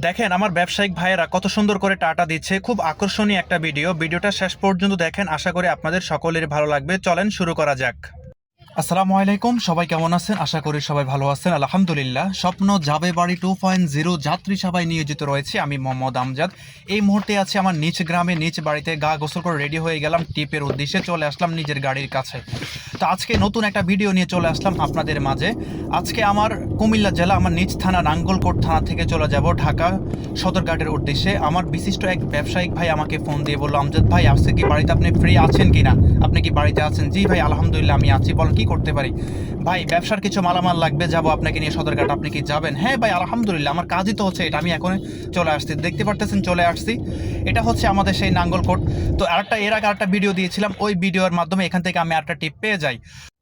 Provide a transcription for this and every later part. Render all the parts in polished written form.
দেখেন আমার ব্যবসায়িক ভাইয়েরা কত সুন্দর করে টাটা দিচ্ছে, খুব আকর্ষণীয় একটা ভিডিওটা শেষ পর্যন্ত দেখেন, আশা করি আপনাদের সকলের ভালো লাগবে। চলেন শুরু করা যাক। আসসালামু আলাইকুম, সবাই কেমন আছেন? আশা করি সবাই ভালো আছেন, আলহামদুলিল্লাহ। স্বপ্ন যাবে বাড়ি 2.0 যাত্রী সবাই নিয়োজিত রয়েছে। আমি মোহাম্মদ আমজাদ। এই মুহূর্তে আছি আমার নিজ গ্রামে, নিজ বাড়িতে। গা গোসল করে রেডি হয়ে গেলাম, টিপের উদ্দেশ্যে চলে আসলাম নিজের গাড়ির কাছে। তো আজকে নতুন একটা ভিডিও নিয়ে চলে আসলাম আপনাদের মাঝে। আজকে আমার কুমিল্লা জেলা, আমার নিজ থানা নাঙ্গলকোট থানা থেকে চলে যাব ঢাকা সদরঘাটের উদ্দেশ্যে। আমার বিশিষ্ট এক ব্যবসায়িক ভাই আমাকে ফোন দিয়ে বললো, আমজাদ ভাই আজকে কি বাড়িতে আপনি ফ্রি আছেন কিনা? আপনি কি বাড়িতে আছেন? জি ভাই আলহামদুলিল্লাহ আমি আছি, বলেন কি করতে পারি? ভাই ব্যবসার কিছু মালামাল লাগবে, যাবো আপনাকে নিয়ে সদরঘাট, আপনি কি যাবেন? হ্যাঁ ভাই আলহামদুলিল্লাহ, আমার কাজই তো হচ্ছে এটা, আমি এখন চলে আসছি, দেখতে পারতেছেন চলে আসছি। এটা হচ্ছে আমাদের সেই নাঙ্গলকোট। তো এর আগে আরেকটা ভিডিও দিয়েছিলাম, ওই ভিডিওর মাধ্যমে এখান থেকে আমি আরেকটা টিপ পেয়ে যাই।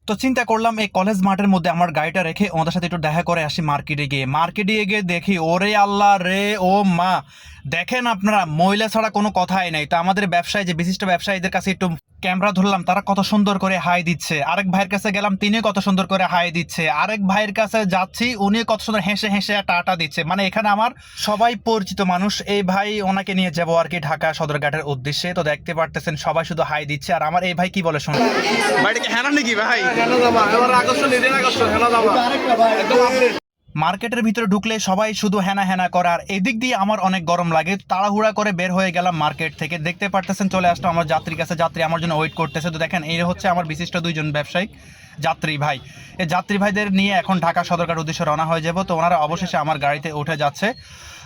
তো চিন্তা করলাম এই কলেজ মাঠের মধ্যে আমার গাড়িটা রেখে ওদের সাথে একটু দেখা করে আসি। মার্কেটে গিয়ে দেখি, ওরে আল্লাহ রে ও মা, দেখেন আপনারা, মহিলা ছাড়া কোনো কথাই নেই। তো আমাদের ব্যবসায়ী, যে বিশিষ্ট ব্যবসায়ীদের কাছে একটু ক্যামেরা ধরলাম, তারা কত সুন্দর করে হাই দিচ্ছে। আরেক ভাইয়ের কাছে গেলাম, তিনিও কত সুন্দর করে হাই দিচ্ছে। আরেক ভাইয়ের কাছে যাচ্ছি, উনি কত সুন্দর হেসে হেসে টাটা দিচ্ছে। মানে এখানে আমার সবাই পরিচিত মানুষ। এই ভাই, ওনাকে নিয়ে যাবো আর কি ঢাকা সদরঘাটের উদ্দেশ্যে। তো দেখতে পারতেছেন সবাই শুধু হাই দিচ্ছে। আর আমার এই ভাই কি বলে শুনুন। ভাইটাকে হ্যাঁ নাকি ভাই? মার্কেটের ভিতরে ঢুকলে সবাই শুধু হেনা হেনা করার, এদিক দিয়ে আমার অনেক গরম লাগে। তাড়াহুড়া করে বের হয়ে গেলাম মার্কেট থেকে। দেখতে পারতেছেন চলে আসলাম আমার যাত্রীর কাছে, যাত্রী আমার জন্য ওয়েট করতেছে। তো দেখেন এই হচ্ছে আমার বিশিষ্ট দুইজন ব্যবসায়িক যাত্রী ভাই। এই যাত্রী ভাইদের নিয়ে এখন ঢাকা সদরঘাট উদ্দেশ্যে রওনা হয়ে যাব। তো ওনারা অবশেষে আমার গাড়িতে উঠে যাচ্ছে।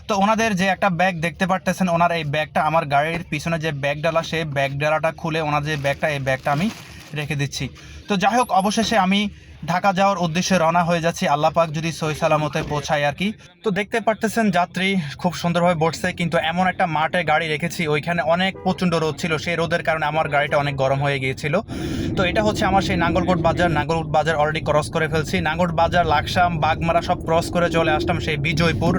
তো ওনাদের যে একটা ব্যাগ দেখতে পারতেছেন, ওনার এই ব্যাগটা আমার গাড়ির পিছনে যে ব্যাগ ডালা, সেই ব্যাগ ডালাটা খুলে ওনার যে ব্যাগটা, এই ব্যাগটা আমি রেখে দিচ্ছি। তো যাই হোক, অবশেষে আমি ঢাকা যাওয়ার উদ্দেশ্যে রওনা হয়ে যাচ্ছি, আল্লাহ পাক যদি সহি সালামতে পৌঁছায় আর কি। তো দেখতে পারতেছেন যাত্রী খুব সুন্দরভাবে বসছে, কিন্তু এমন একটা মাঠে গাড়ি রেখেছি, ওইখানে অনেক প্রচণ্ড রোদ ছিল। সেই রোদের কারণে আমার গাড়িটা অনেক গরম হয়ে গিয়েছিল। তো এটা হচ্ছে আমার সেই নাঙ্গলকোট বাজার অলরেডি ক্রস করে ফেলছি। নাঙ্গলকোট বাজার, লাকসাম, বাগমারা সব ক্রস করে চলে আসলাম সেই বিজয়পুর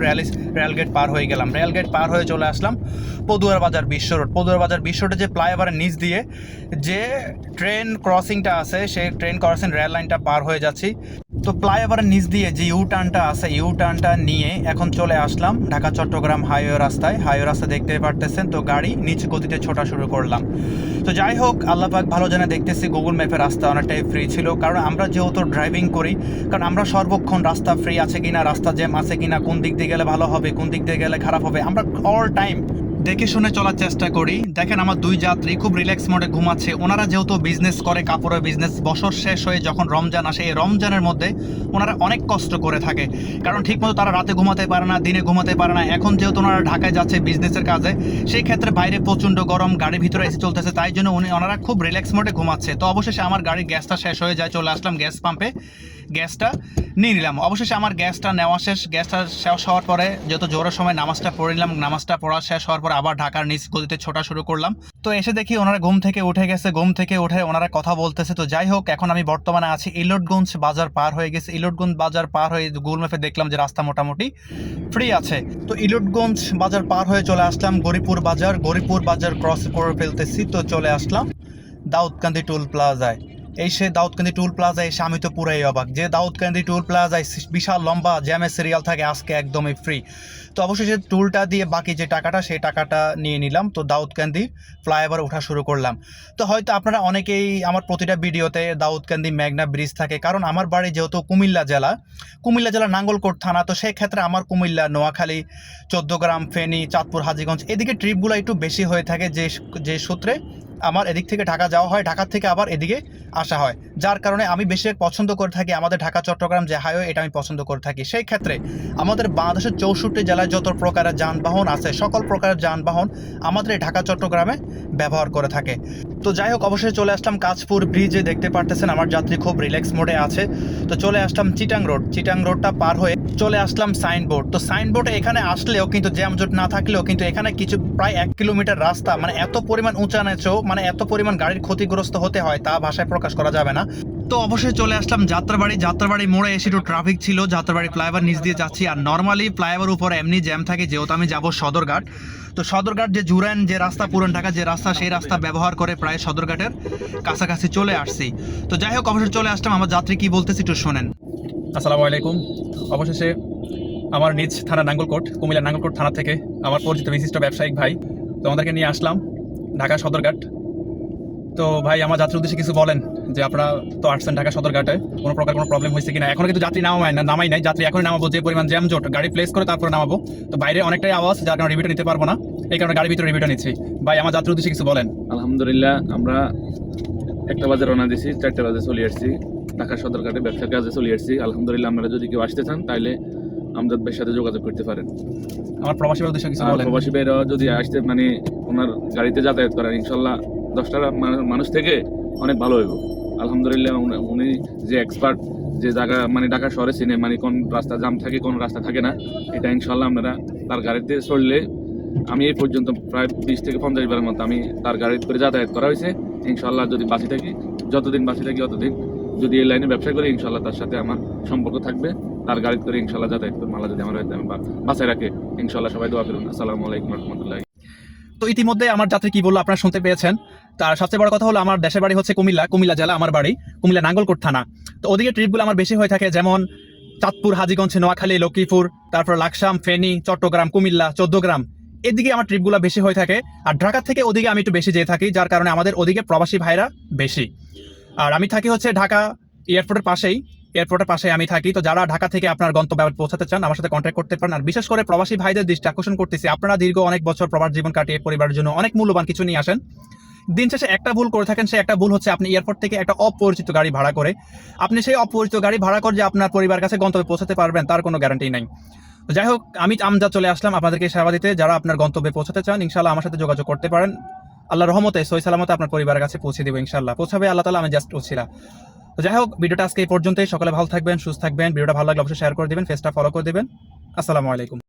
রেলগেট পার হয়ে গেলাম। রেলগেট পার হয়ে চলে আসলাম পদুয়ার বাজার বিশ্ব রোড। পদুয়ার বাজার বিশ্ব রোডে যে ফ্লাইওভারের নিচ দিয়ে যে ট্রেন ক্রসিংটা আছে, সেই ট্রেন ক্রসিং রেল লাইনটা পার হয়ে যাচ্ছি। তো ফ্লাইওভারের নিচ দিয়ে যে ইউটার্নটা আছে, ইউটার্নটা নিয়ে এখন চলে আসলাম ঢাকা চট্টগ্রাম হাইওয়ে রাস্তায়। দেখতে পারতেছেন। তো গাড়ি নিচ গতিতে ছোটা শুরু করলাম। তো যাই হোক, আল্লাহ পাক ভালো জানে, দেখতেছি গুগল ম্যাপের রাস্তা অনেকটাই ফ্রি ছিল। কারণ আমরা যেহেতু ড্রাইভিং করি, কারণ আমরা সর্বক্ষণ রাস্তা ফ্রি আছে কিনা, রাস্তা জ্যাম আছে কিনা, কোন দিক দিয়ে গেলে ভালো হবে, কোন দিক দিয়ে গেলে খারাপ হবে, আমরা অল টাইম দেখে শুনে চলার চেষ্টা করি। দেখেন আমার দুই যাত্রী খুব রিল্যাক্স মোডে ঘুমাচ্ছে। ওনারা যেহেতু বিজনেস করে, কাপড়ের বিজনেস, বছর শেষ হয়ে যখন রমজান আসে, এই রমজানের মধ্যে ওনারা অনেক কষ্ট করে থাকে। কারণ ঠিকমতো তারা রাতে ঘুমাতে পারে না, দিনে ঘুমাতে পারে না। এখন যেহেতু ওনারা ঢাকায় যাচ্ছে বিজনেসের কাজে, সেই ক্ষেত্রে বাইরে প্রচণ্ড গরম, গাড়ির ভিতরে এসে চলতেছে, তাই জন্য ওনারা খুব রিল্যাক্স মোডে ঘুমাচ্ছে। তো অবশেষে আমার গাড়ির গ্যাসটা শেষ হয়ে যায়, চলে আসলাম গ্যাস পাম্পে, গ্যাসটা নিয়ে নিলাম। অবশেষে আমার গ্যাসটা নেওয়া শেষ। গ্যাসটা শেষ হওয়ার পরে যেহেতু জোরের সময় নামাজটা পড়ে নিলাম, নামাজটা পড়া শেষ হওয়ার পর আবার ঢাকার নিচ গতিতে ছোটা শুরু করলাম। তো এসে দেখি ওনারা ঘুম থেকে উঠে গেছে, ঘুম থেকে উঠে ওনারা কথা বলতেছে। তো যাই হোক, এখন আমি বর্তমানে আছি ইলটগঞ্জ বাজার পার হয়ে গেছে। ইলটগঞ্জ বাজার পার হয়ে গুগল ম্যাপে দেখলাম যে রাস্তা মোটামুটি ফ্রি আছে। তো ইলটগঞ্জ বাজার পার হয়ে চলে আসলাম গরিপুর বাজার ক্রস করে ফেলতেছি। তো চলে আসলাম দাউদকান্দি টুল প্লাজায়। সে দাউদকান্দি টুল প্লাজায় এসে আমি তো পুরাই অবাক, যে দাউদকান্দি টুল প্লাজায় বিশাল লম্বা জ্যামের সিরিয়াল থাকে, আজকে একদমই ফ্রি। তো অবশেষে টুলটা দিয়ে বাকি যে টাকাটা, সেই টাকাটা নিয়ে নিলাম। তো দাউদকান্দি ফ্লাইওভার ওঠা শুরু করলাম। তো হয়তো আপনারা অনেকেই আমার প্রতিটা ভিডিওতে দাউদকান্দি মেঘনা ব্রিজ থাকে, কারণ আমার বাড়ি যেহেতু কুমিল্লা জেলা নাঙ্গলকোট থানা। তো সেই ক্ষেত্রে আমার কুমিল্লা, নোয়াখালী, চৌদ্দগ্রাম, ফেনী, চাঁদপুর, হাজীগঞ্জ এদিকে ট্রিপগুলো একটু বেশি হয়ে থাকে, যে সূত্রে আমার এদিক থেকে ঢাকা যাওয়া হয়, ঢাকা থেকে আবার এদিকে আসা হয়, যার কারণে আমি বেশি পছন্দ করে থাকি আমাদের ঢাকা চট্টগ্রাম যে হাইওয়ে, এটা আমি পছন্দ করে থাকি। সেই ক্ষেত্রে আমাদের বাংলাদেশের 64 জেলায় যত প্রকারের যানবাহন আছে, সকল প্রকারের যানবাহন আমাদের এই ঢাকা চট্টগ্রামে ব্যবহার করে থাকে। তো যাই হোক, অবশ্যই চলে আসলাম কাঁচপুর ব্রিজে। দেখতে পারতেছেন আমার যাত্রী খুব রিল্যাক্স মোডে আছে। তো চলে আসলাম চিটাং রোডটা পার হয়ে চলে আসলাম সাইনবোর্ড। তো সাইনবোর্ডে এখানে আসলেও কিন্তু জ্যামজট না থাকলেও কিন্তু এখানে কিছু প্রায় 1 কিলোমিটার রাস্তা, মানে এত পরিমাণ উঁচা নেচো, মানে এত পরিমাণ গাড়ির ক্ষতিগ্রস্ত হতে হয়, তা ভাষায় প্রকাশ করা যাবে না। তো অবশ্যই চলে আসলাম যাত্রাবাড়ি মোড়ে এসে একটু ট্রাফিক ছিল, যাত্রাবাড়ি ফ্লাইওভার নিচ দিয়ে যাচ্ছি। আর নর্মালি ফ্লাইওভার উপরে এমনি জ্যাম থাকে, যেহেতু আমি যাব সদরঘাট। তো সদরঘাট যে জুরাইন যে রাস্তা, পুরান ঢাকা যে রাস্তা, সেই রাস্তা ব্যবহার করে প্রায় সদরঘাটের কাছাকাছি চলে আসছি। তো যাই হোক, অবশ্যই চলে আসলাম। আমার যাত্রী কি বলতেছি একটু শোনেন। আসসালামু আলাইকুম। অবশেষে আমার নিজ থানা নাঙ্গলকোট, কুমিল্লা নাঙ্গলকোট থানা থেকে আমার পরিচিত বিশিষ্ট ব্যবসায়িক ভাই। তো আমাদেরকে নিয়ে আসলাম ঢাকা সদরঘাট। তো ভাই আমার যাত্রীর উদ্দেশ্যে কিছু বলেন, যে আপনারা তো আসছেন ঢাকা সদরঘাটে, কোনো প্রকার কোনো প্রবলেম হয়েছে কিনা? এখনো কিন্তু যাত্রী নামাই নাই, যাত্রী এখন নামাবো, যে পরিমাণ জ্যাম জোট, গাড়ি প্লেস করে তারপরে নামাবো। তো বাইরে অনেকটাই আওয়াজ, যার কারণে রিভিউটা নিতে পারবো না, এই কারণে গাড়ির ভিতরে রিভিউটা নিচ্ছি। ভাই আমার যাত্রীর উদ্দেশ্যে কিছু বলেন। আলহামদুলিল্লাহ, আমরা 1টা বাজে রওনা দিছি, 4টা বাজে চলে আসছি ঢাকা সদরঘাটে, ব্যবসার কাজে চলে আসছি। আলহামদুলিল্লাহ, আপনারা যদি কেউ আসতে চান তাহলে আমাদের ভাইয়ের সাথে যোগাযোগ করতে পারেন। আমার প্রবাসী ভাইয়ের উদ্দেশ্যে কিছু আর বলেন। প্রবাসী ভাইরা যদি আসতে মানে ওনার গাড়িতে যাতায়াত করেন, ইনশাল্লাহ 10টা মানুষ থেকে অনেক ভালো হইব। আলহামদুলিল্লাহ, উনি যে এক্সপার্ট, যে জায়গা মানে ঢাকা শহরে চিনে, মানে কোন রাস্তা জাম থাকে কোন রাস্তা থাকে না, এটা ইনশাল্লাহ আপনারা তার গাড়িতে চললে, আমি এই পর্যন্ত প্রায় 20 থেকে 50 বারের মতো আমি তার গাড়িতে করে যাতায়াত করা হয়েছে। ইনশাল্লাহ যদি বাঁচি থাকি, যতদিন বাঁচি থাকি ততদিন যদি এই লাইনে ব্যবসা করি, ইনশাল্লাহ তার সাথে আমার সম্পর্ক থাকবে। তার গাড়িতে করে ইনশাল্লাহ যাতায়াত করবো, আল্লাহ যদি আমার বাঁচায় রাখে। ইনশাল্লাহ সবাই দোয়া করুন। আসসালামু আলাইকুম রহমতুল্লাহ। তো ইতিমধ্যে আমার যাত্রী কি বললো আপনারা শুনতে পেয়েছেন। তার সবচেয়ে বড় কথা হলো আমার দেশের বাড়ি হচ্ছে কুমিল্লা জেলা, আমার বাড়ি কুমিল্লা নাঙ্গলকোট থানা। তো ওদিকে ট্রিপগুলো আমার বেশি হয়ে থাকে, যেমন চাঁদপুর, হাজীগঞ্জ, নোয়াখালী, লক্ষ্মীপুর, তারপর লাকসাম, ফেনী, চট্টগ্রাম, কুমিল্লা, 14 গ্রাম, এদিকে আমার ট্রিপগুলো বেশি হয়ে থাকে। আর ঢাকা থেকে ওদিকে আমি একটু বেশি যেয়ে থাকি, যার কারণে আমাদের ওদিকে প্রবাসী ভাইরা বেশি। আর আমি থাকি হচ্ছে ঢাকা এয়ারপোর্টের পাশেই আমি থাকি। তো যারা ঢাকা থেকে আপনার গন্তব্যে পৌঁছাতে চান, আমার সাথে কন্ট্যাক্ট করতে পারেন। আর বিশেষ করে প্রবাসী ভাইদের দৃষ্টি আকর্ষণ করতেছি, আপনারা দীর্ঘ অনেক বছর প্রবাস জীবন কাটিয়ে পরিবারের জন্য অনেক মূল্যবান কিছু নিয়ে আসেন। দিন শেষে একটা ভুল করে থাকেন, সে একটা ভুল হচ্ছে আপনি এয়ারপোর্ট থেকে একটা অপরিচিত গাড়ি ভাড়া করে, আপনি সেই অপরিচিত গাড়ি ভাড়া করে যে আপনার পরিবার কাছে গন্তব্যে পৌঁছাতে পারবেন তার কোনো গ্যারান্টি নাই। যাই হোক, আমি আমজাদ চলে আসলাম আপনাদেরকে সেবা দিতে। যারা আপনার গন্তব্যে পৌঁছাতে চান, ইনশাল্লাহ আমার সাথে যোগাযোগ করতে পারেন। আল্লাহ রহমতে সহি সালামতে আপনার পরিবারের কাছে পৌঁছে দেবো, ইনশাল্লাহ পৌঁছাবে আল্লাহ তাআলা, আমি জাস্ট উছিলা। তো যাই হোক, ভিডিওটা আজকে এই পর্যন্তই। সকলে ভালো থাকবেন, সুস্থ থাকবেন। ভিডিওটা ভালো লাগলে অবশ্যই শেয়ার করে দিবেন, পেজটা ফলো করে দিবেন। আসসালামু আলাইকুম।